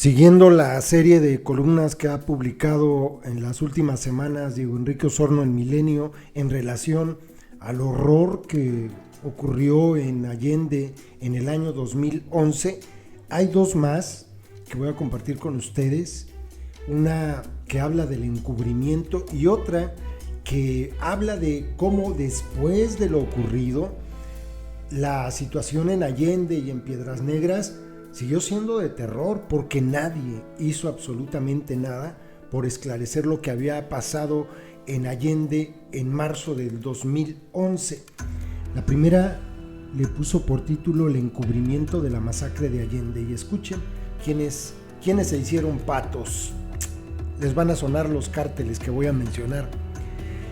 Siguiendo la serie de columnas que ha publicado en las últimas semanas Diego Enrique Osorno en Milenio en relación al horror que ocurrió en Allende en el año 2011, hay dos más que voy a compartir con ustedes. Una que habla del encubrimiento y otra que habla de cómo después de lo ocurrido, la situación en Allende y en Piedras Negras siguió siendo de terror porque nadie hizo absolutamente nada por esclarecer lo que había pasado en Allende en marzo del 2011. La primera le puso por título El encubrimiento de la masacre de Allende, y escuchen quiénes se hicieron patos. Les van a sonar los cárteles que voy a mencionar.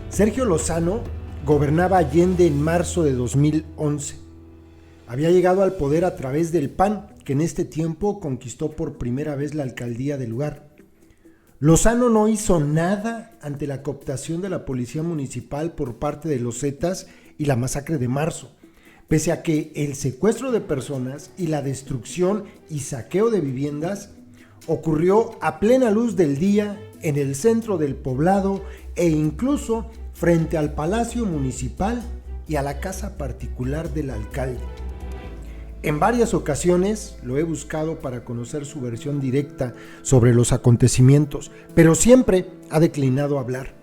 Sergio Lozano gobernaba Allende en marzo de 2011. Había llegado al poder a través del PAN, que en este tiempo conquistó por primera vez la alcaldía del lugar. Lozano no hizo nada ante la cooptación de la policía municipal por parte de los Zetas y la masacre de marzo, pese a que el secuestro de personas y la destrucción y saqueo de viviendas ocurrió a plena luz del día en el centro del poblado e incluso frente al Palacio Municipal y a la casa particular del alcalde. En varias ocasiones lo he buscado para conocer su versión directa sobre los acontecimientos, pero siempre ha declinado hablar.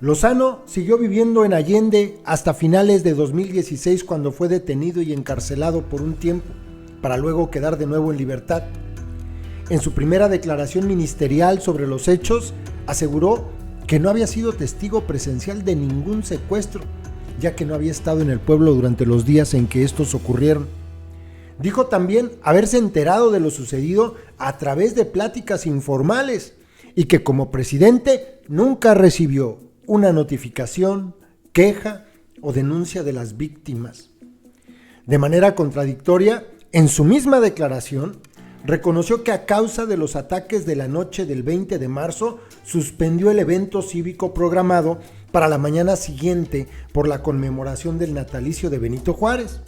Lozano siguió viviendo en Allende hasta finales de 2016, cuando fue detenido y encarcelado por un tiempo, para luego quedar de nuevo en libertad. En su primera declaración ministerial sobre los hechos, aseguró que no había sido testigo presencial de ningún secuestro, ya que no había estado en el pueblo durante los días en que estos ocurrieron. Dijo también haberse enterado de lo sucedido a través de pláticas informales y que como presidente nunca recibió una notificación, queja o denuncia de las víctimas. De manera contradictoria, en su misma declaración, reconoció que a causa de los ataques de la noche del 20 de marzo, suspendió el evento cívico programado para la mañana siguiente por la conmemoración del natalicio de Benito Juárez.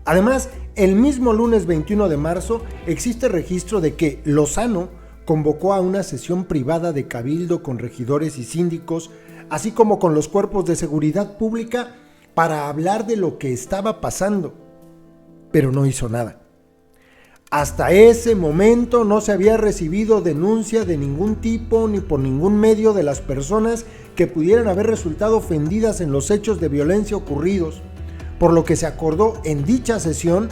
Además, el mismo lunes 21 de marzo existe registro de que Lozano convocó a una sesión privada de cabildo con regidores y síndicos, así como con los cuerpos de seguridad pública, para hablar de lo que estaba pasando, pero no hizo nada. Hasta ese momento no se había recibido denuncia de ningún tipo ni por ningún medio de las personas que pudieran haber resultado ofendidas en los hechos de violencia ocurridos, por lo que se acordó en dicha sesión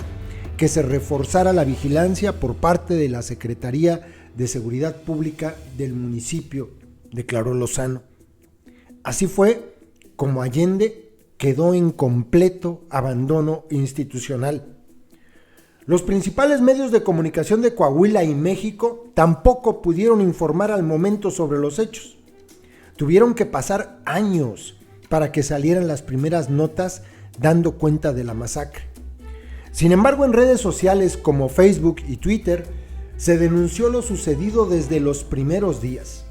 que se reforzara la vigilancia por parte de la Secretaría de Seguridad Pública del municipio, declaró Lozano. Así fue como Allende quedó en completo abandono institucional. Los principales medios de comunicación de Coahuila y México tampoco pudieron informar al momento sobre los hechos. Tuvieron que pasar años para que salieran las primeras notas dando cuenta de la masacre. Sin embargo, en redes sociales como Facebook y Twitter se denunció lo sucedido desde los primeros días.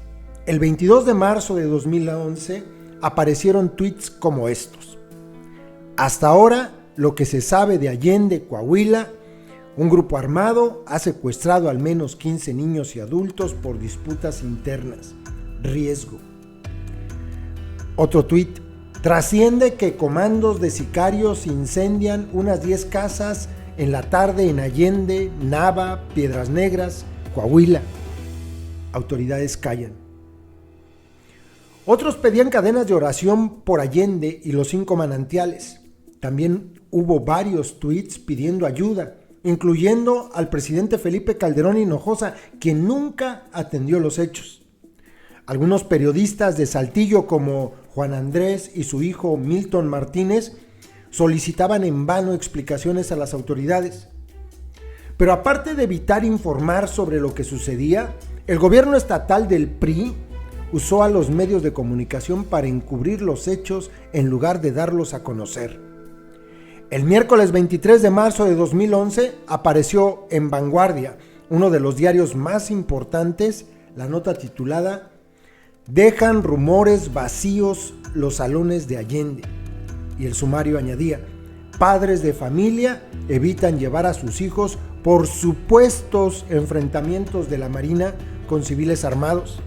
El 22 de marzo de 2011 aparecieron tweets como estos: hasta ahora, lo que se sabe de Allende, Coahuila: un grupo armado ha secuestrado al menos 15 niños y adultos por disputas internas. Riesgo. Otro tuit: trasciende que comandos de sicarios incendian unas 10 casas en la tarde en Allende, Nava, Piedras Negras, Coahuila. Autoridades callan. Otros pedían cadenas de oración por Allende y los 5 manantiales. También hubo varios tweets pidiendo ayuda, incluyendo al presidente Felipe Calderón Hinojosa, quien nunca atendió los hechos. Algunos periodistas de Saltillo, como Juan Andrés y su hijo Milton Martínez, solicitaban en vano explicaciones a las autoridades. Pero aparte de evitar informar sobre lo que sucedía, el gobierno estatal del PRI usó a los medios de comunicación para encubrir los hechos en lugar de darlos a conocer. El miércoles 23 de marzo de 2011 apareció en Vanguardia, uno de los diarios más importantes, la nota titulada "Dejan rumores vacíos los salones de Allende", y el sumario añadía: padres de familia evitan llevar a sus hijos por supuestos enfrentamientos de la Marina con civiles armados.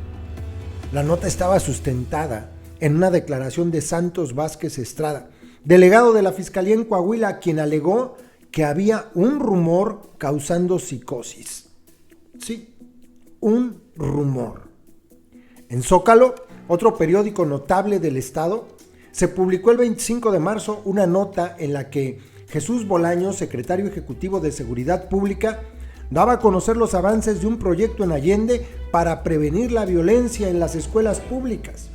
La nota estaba sustentada en una declaración de Santos Vázquez Estrada, delegado de la Fiscalía en Coahuila, quien alegó que había un rumor causando psicosis. Sí, un rumor. En Zócalo, otro periódico notable del estado, se publicó el 25 de marzo una nota en la que Jesús Bolaños, secretario ejecutivo de Seguridad Pública, daba a conocer los avances de un proyecto en Allende para prevenir la violencia en las escuelas públicas.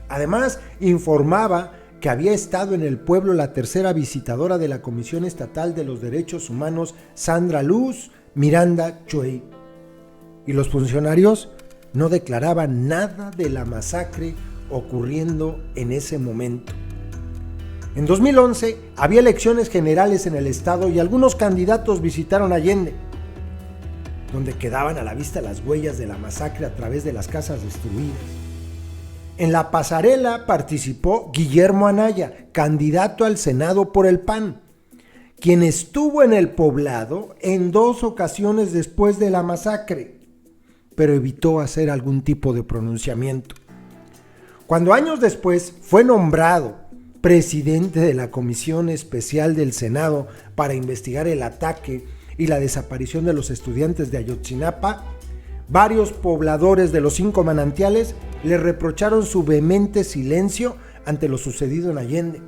Además, informaba que había estado en el pueblo la tercera visitadora de la Comisión Estatal de los Derechos Humanos, Sandra Luz Miranda Chuey. Y los funcionarios no declaraban nada de la masacre ocurriendo en ese momento. En 2011 había elecciones generales en el estado y algunos candidatos visitaron Allende, donde quedaban a la vista las huellas de la masacre a través de las casas destruidas. En la pasarela participó Guillermo Anaya, candidato al Senado por el PAN, quien estuvo en el poblado en 2 ocasiones después de la masacre, pero evitó hacer algún tipo de pronunciamiento. Cuando años después fue nombrado presidente de la Comisión Especial del Senado para investigar el ataque y la desaparición de los estudiantes de Ayotzinapa, varios pobladores de los 5 manantiales le reprocharon su vehemente silencio ante lo sucedido en Allende.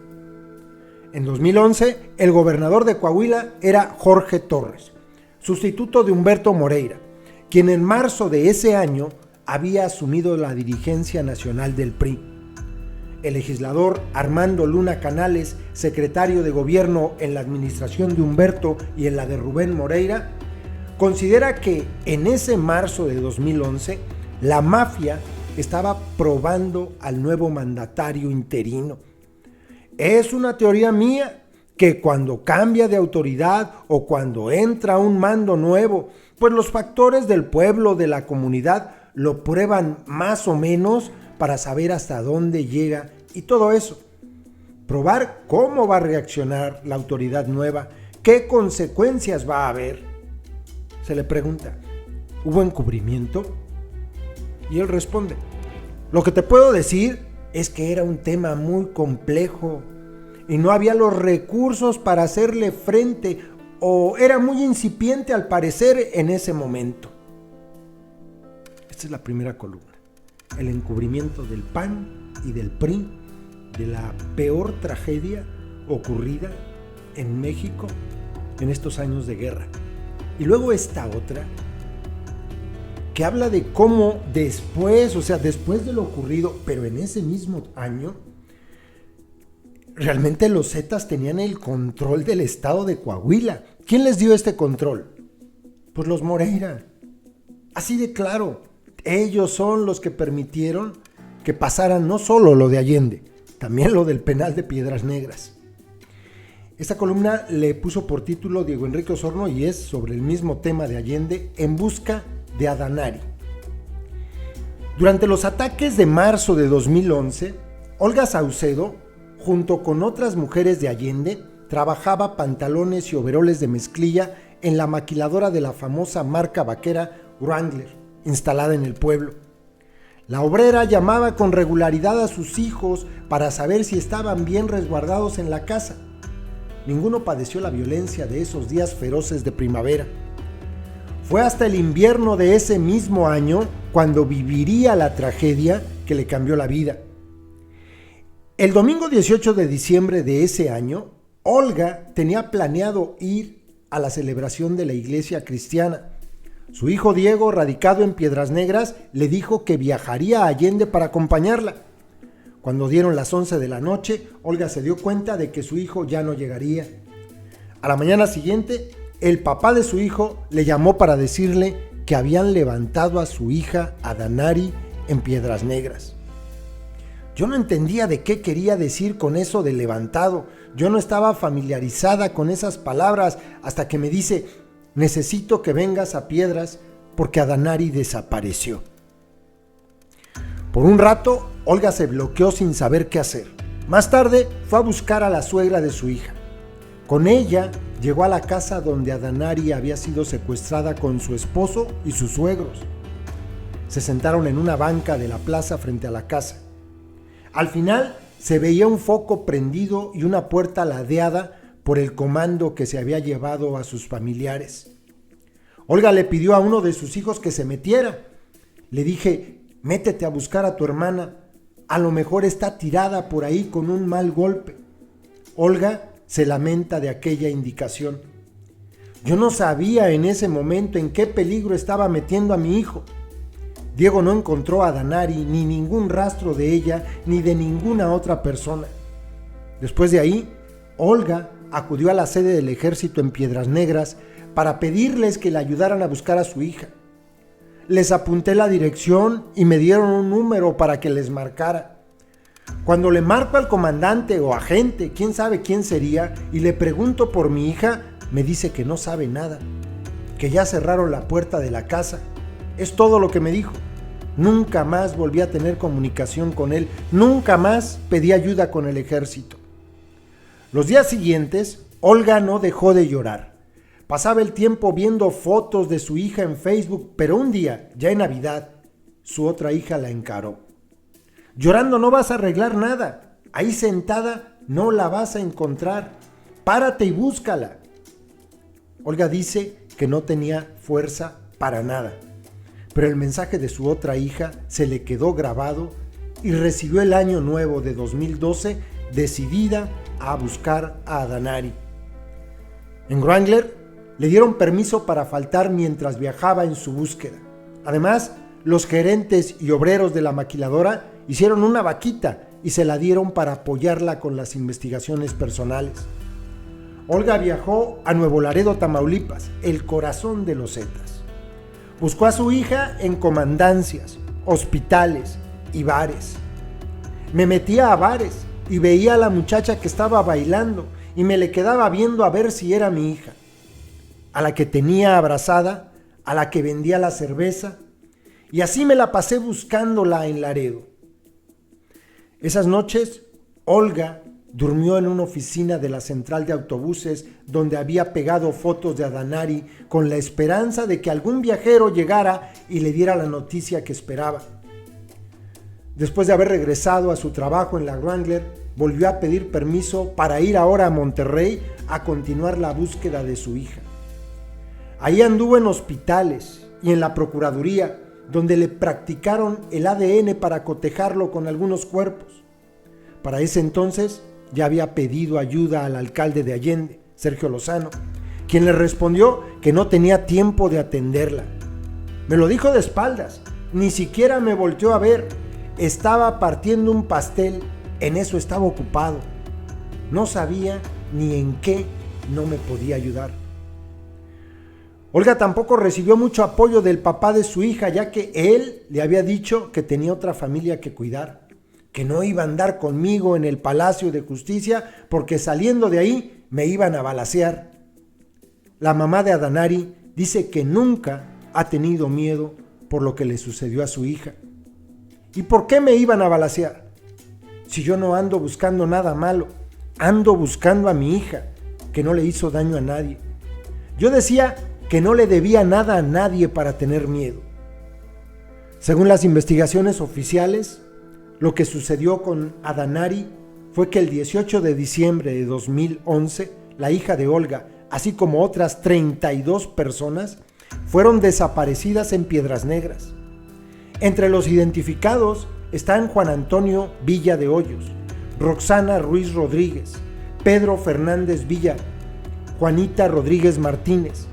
En 2011, el gobernador de Coahuila era Jorge Torres, sustituto de Humberto Moreira, quien en marzo de ese año había asumido la dirigencia nacional del PRI. El legislador Armando Luna Canales, secretario de gobierno en la administración de Humberto y en la de Rubén Moreira, considera que en ese marzo de 2011 la mafia estaba probando al nuevo mandatario interino. Es una teoría mía que cuando cambia de autoridad o cuando entra un mando nuevo, pues los factores del pueblo, de la comunidad, lo prueban más o menos para saber hasta dónde llega y todo eso. Probar cómo va a reaccionar la autoridad nueva, qué consecuencias va a haber. Se le pregunta, ¿hubo encubrimiento? Y él responde, lo que te puedo decir es que era un tema muy complejo y no había los recursos para hacerle frente o era muy incipiente al parecer en ese momento. Esta es la primera columna, el encubrimiento del PAN y del PRI de la peor tragedia ocurrida en México en estos años de guerra. Y luego esta otra, que habla de cómo después, o sea, después de lo ocurrido, pero en ese mismo año, realmente los Zetas tenían el control del estado de Coahuila. ¿Quién les dio este control? Pues los Moreira. Así de claro, ellos son los que permitieron que pasaran no solo lo de Allende, también lo del penal de Piedras Negras. Esta columna le puso por título Diego Enrique Osorno y es sobre el mismo tema de Allende, En busca de Adanari. Durante los ataques de marzo de 2011, Olga Saucedo, junto con otras mujeres de Allende, trabajaba pantalones y overoles de mezclilla en la maquiladora de la famosa marca vaquera Wrangler, instalada en el pueblo. La obrera llamaba con regularidad a sus hijos para saber si estaban bien resguardados en la casa. Ninguno padeció la violencia de esos días feroces de primavera. Fue hasta el invierno de ese mismo año cuando viviría la tragedia que le cambió la vida. El domingo 18 de diciembre de ese año, Olga tenía planeado ir a la celebración de la iglesia cristiana. Su hijo Diego, radicado en Piedras Negras, le dijo que viajaría a Allende para acompañarla. Cuando dieron las 11 de la noche, Olga se dio cuenta de que su hijo ya no llegaría. A la mañana siguiente, el papá de su hijo le llamó para decirle que habían levantado a su hija Adanari en Piedras Negras. Yo no entendía de qué quería decir con eso de levantado. Yo no estaba familiarizada con esas palabras hasta que me dice, necesito que vengas a Piedras porque Adanari desapareció. Por un rato, Olga se bloqueó sin saber qué hacer. Más tarde, fue a buscar a la suegra de su hija. Con ella, llegó a la casa donde Adanari había sido secuestrada con su esposo y sus suegros. Se sentaron en una banca de la plaza frente a la casa. Al final se veía un foco prendido y una puerta ladeada por el comando que se había llevado a sus familiares. Olga le pidió a uno de sus hijos que se metiera. Le dije: métete a buscar a tu hermana, a lo mejor está tirada por ahí con un mal golpe. Olga se lamenta de aquella indicación. Yo no sabía en ese momento en qué peligro estaba metiendo a mi hijo. Diego no encontró a Adanari ni ningún rastro de ella ni de ninguna otra persona. Después de ahí, Olga acudió a la sede del ejército en Piedras Negras para pedirles que le ayudaran a buscar a su hija. Les apunté la dirección y me dieron un número para que les marcara. Cuando le marco al comandante o agente, quién sabe quién sería, y le pregunto por mi hija, me dice que no sabe nada, que ya cerraron la puerta de la casa. Es todo lo que me dijo. Nunca más volví a tener comunicación con él, nunca más pedí ayuda con el ejército. Los días siguientes, Olga no dejó de llorar. Pasaba el tiempo viendo fotos de su hija en Facebook, pero un día, ya en Navidad, su otra hija la encaró. Llorando no vas a arreglar nada, ahí sentada no la vas a encontrar, párate y búscala. Olga dice que no tenía fuerza para nada, pero el mensaje de su otra hija se le quedó grabado y recibió el año nuevo de 2012 decidida a buscar a Adanari. En Wrangler le dieron permiso para faltar mientras viajaba en su búsqueda. Además, los gerentes y obreros de la maquiladora hicieron una vaquita y se la dieron para apoyarla con las investigaciones personales. Olga viajó a Nuevo Laredo, Tamaulipas, el corazón de los Zetas. Buscó a su hija en comandancias, hospitales y bares. Me metía a bares y veía a la muchacha que estaba bailando y me le quedaba viendo a ver si era mi hija, a la que tenía abrazada, a la que vendía la cerveza, y así me la pasé buscándola en Laredo. Esas noches, Olga durmió en una oficina de la central de autobuses donde había pegado fotos de Adanari con la esperanza de que algún viajero llegara y le diera la noticia que esperaba. Después de haber regresado a su trabajo en la Wrangler, volvió a pedir permiso para ir ahora a Monterrey a continuar la búsqueda de su hija. Ahí anduvo en hospitales y en la procuraduría, donde le practicaron el ADN para cotejarlo con algunos cuerpos. Para ese entonces ya había pedido ayuda al alcalde de Allende, Sergio Lozano, quien le respondió que no tenía tiempo de atenderla. Me lo dijo de espaldas, ni siquiera me volteó a ver. Estaba partiendo un pastel, en eso estaba ocupado. No sabía ni en qué no me podía ayudar. Olga tampoco recibió mucho apoyo del papá de su hija, ya que él le había dicho que tenía otra familia que cuidar, que no iba a andar conmigo en el Palacio de Justicia porque saliendo de ahí me iban a balacear. La mamá de Adanari dice que nunca ha tenido miedo por lo que le sucedió a su hija. ¿Y por qué me iban a balacear? Si yo no ando buscando nada malo, ando buscando a mi hija, que no le hizo daño a nadie. Yo decía que no le debía nada a nadie para tener miedo. Según las investigaciones oficiales, lo que sucedió con Adanari fue que el 18 de diciembre de 2011, la hija de Olga, así como otras 32 personas, fueron desaparecidas en Piedras Negras. Entre los identificados están Juan Antonio Villa de Hoyos, Roxana Ruiz Rodríguez, Pedro Fernández Villa, Juanita Rodríguez Martínez,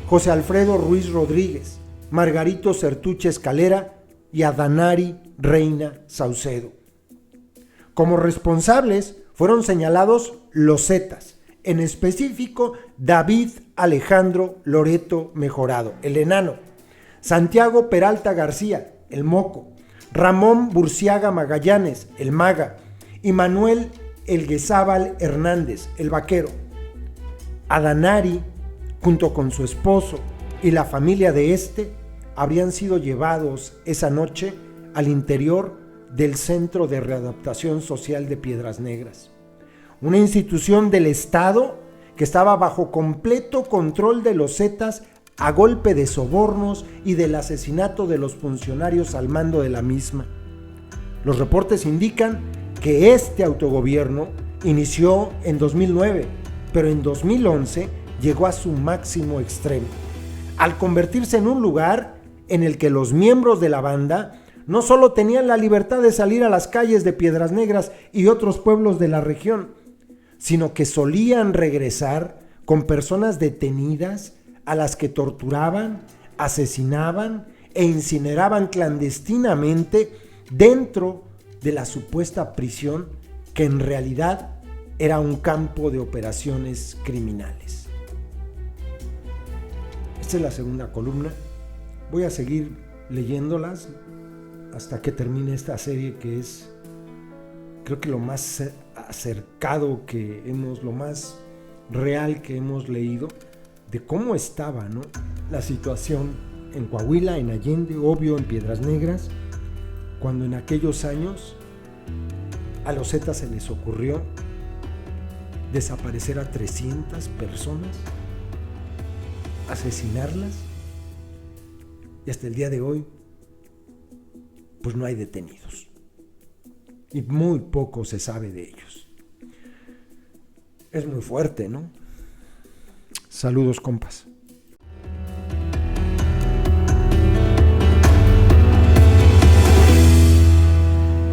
José Alfredo Ruiz Rodríguez, Margarito Certuche Escalera y Adanari Reina Saucedo. Como responsables fueron señalados los Zetas, en específico David Alejandro Loreto Mejorado, el enano, Santiago Peralta García, el moco, Ramón Burciaga Magallanes, el maga, y Manuel Elguezábal Hernández, el vaquero. Adanari, junto con su esposo y la familia de este, habrían sido llevados esa noche al interior del Centro de Readaptación Social de Piedras Negras, una institución del Estado que estaba bajo completo control de los Zetas a golpe de sobornos y del asesinato de los funcionarios al mando de la misma. Los reportes indican que este autogobierno inició en 2009, pero en 2011 llegó a su máximo extremo, al convertirse en un lugar en el que los miembros de la banda no solo tenían la libertad de salir a las calles de Piedras Negras y otros pueblos de la región, sino que solían regresar con personas detenidas a las que torturaban, asesinaban e incineraban clandestinamente dentro de la supuesta prisión que en realidad era un campo de operaciones criminales. Esta es la segunda columna. Voy a seguir leyéndolas hasta que termine esta serie, que es, creo que lo más acercado que hemos, lo más real que hemos leído de cómo estaba, ¿no?, la situación en Coahuila, en Allende, obvio en Piedras Negras, cuando en aquellos años a los Zetas se les ocurrió desaparecer a 300 personas, asesinarlas, y hasta el día de hoy pues no hay detenidos y muy poco se sabe de ellos. Es muy fuerte, ¿no? Saludos, compas.